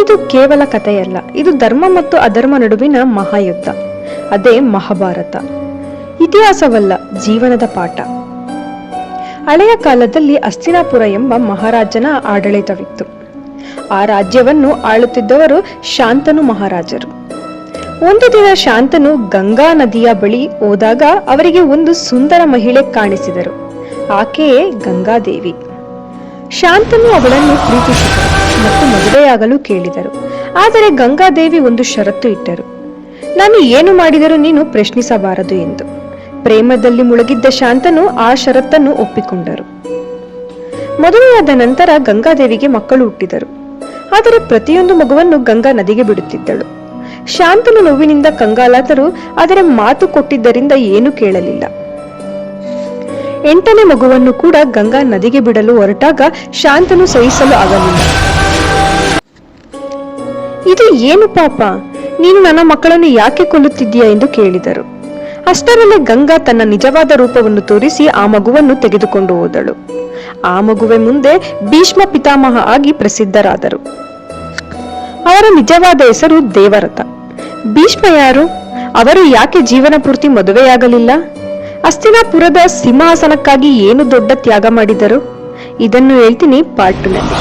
ಇದು ಕೇವಲ ಕಥೆಯಲ್ಲ, ಇದು ಧರ್ಮ ಮತ್ತು ಅಧರ್ಮ ನಡುವಿನ ಮಹಾಯುದ್ಧ. ಅದೇ ಮಹಾಭಾರತ. ಇತಿಹಾಸವಲ್ಲ, ಜೀವನದ ಪಾಠ. ಹಳೆಯ ಕಾಲದಲ್ಲಿ ಹಸ್ತಿನಾಪುರ ಎಂಬ ಮಹಾರಾಜನ ಆಡಳಿತವಿತ್ತು. ಆ ರಾಜ್ಯವನ್ನು ಆಳುತ್ತಿದ್ದವರು ಶಾಂತನು ಮಹಾರಾಜರು. ಒಂದು ದಿನ ಶಾಂತನು ಗಂಗಾ ನದಿಯ ಬಳಿ ಹೋದಾಗ ಅವರಿಗೆ ಒಂದು ಸುಂದರ ಮಹಿಳೆ ಕಾಣಿಸಿದರು. ಆಕೆಯೇ ಗಂಗಾದೇವಿ. ಶಾಂತನು ಅವಳನ್ನು ಪ್ರೀತಿಸಿದರು ಮತ್ತು ಮದುವೆಯಾಗಲು ಕೇಳಿದರು. ಆದರೆ ಗಂಗಾದೇವಿ ಒಂದು ಷರತ್ತು ಇಟ್ಟರು. ನಾನು ಏನು ಮಾಡಿದರೂ ನೀನು ಪ್ರಶ್ನಿಸಬಾರದು ಎಂದು. ಪ್ರೇಮದಲ್ಲಿ ಮುಳುಗಿದ್ದ ಶಾಂತನು ಆ ಷರತ್ತನ್ನು ಒಪ್ಪಿಕೊಂಡರು. ಮದುವೆಯಾದ ನಂತರ ಗಂಗಾದೇವಿಗೆ ಮಕ್ಕಳು ಹುಟ್ಟಿದರು. ಆದರೆ ಪ್ರತಿಯೊಂದು ಮಗುವನ್ನು ಗಂಗಾ ನದಿಗೆ ಬಿಡುತ್ತಿದ್ದಳು. ಶಾಂತನು ನೋವಿನಿಂದ ಕಂಗಾಲಾದರು, ಆದರೆ ಮಾತು ಕೊಟ್ಟಿದ್ದರಿಂದ ಏನೂ ಕೇಳಲಿಲ್ಲ. 8ನೇ ಮಗುವನ್ನು ಕೂಡ ಗಂಗಾ ನದಿಗೆ ಬಿಡಲು ಹೊರಟಾಗ ಶಾಂತನು ಸಹಿಸಲು ಆಗಲಿಲ್ಲ. ಇದು ಏನು ಪಾಪ, ನೀನು ನನ್ನ ಮಕ್ಕಳನ್ನು ಯಾಕೆ ಕೊಲ್ಲುತ್ತಿದ್ದೀಯಾ ಎಂದು ಕೇಳಿದರು. ಅಷ್ಟರಲ್ಲೇ ಗಂಗಾ ತನ್ನ ನಿಜವಾದ ರೂಪವನ್ನು ತೋರಿಸಿ ಆ ಮಗುವನ್ನು ತೆಗೆದುಕೊಂಡು ಹೋದಳು. ಆ ಮಗುವೆ ಮುಂದೆ ಭೀಷ್ಮ ಪಿತಾಮಹ ಆಗಿ ಪ್ರಸಿದ್ಧರಾದರು. ಅವರ ನಿಜವಾದ ಹೆಸರು ದೇವರಥ. ಭೀಷ್ಮ ಯಾರು? ಅವರು ಯಾಕೆ ಜೀವನ ಪೂರ್ತಿ ಮದುವೆಯಾಗಲಿಲ್ಲ? ಹಸ್ತಿನಾಪುರದ ಸಿಂಹಾಸನಕ್ಕಾಗಿ ಏನು ದೊಡ್ಡ ತ್ಯಾಗ ಮಾಡಿದರು? ಇದನ್ನು ಹೇಳ್ತೀನಿ ಪಾರ್ಟ್ 2ನಲ್ಲಿ.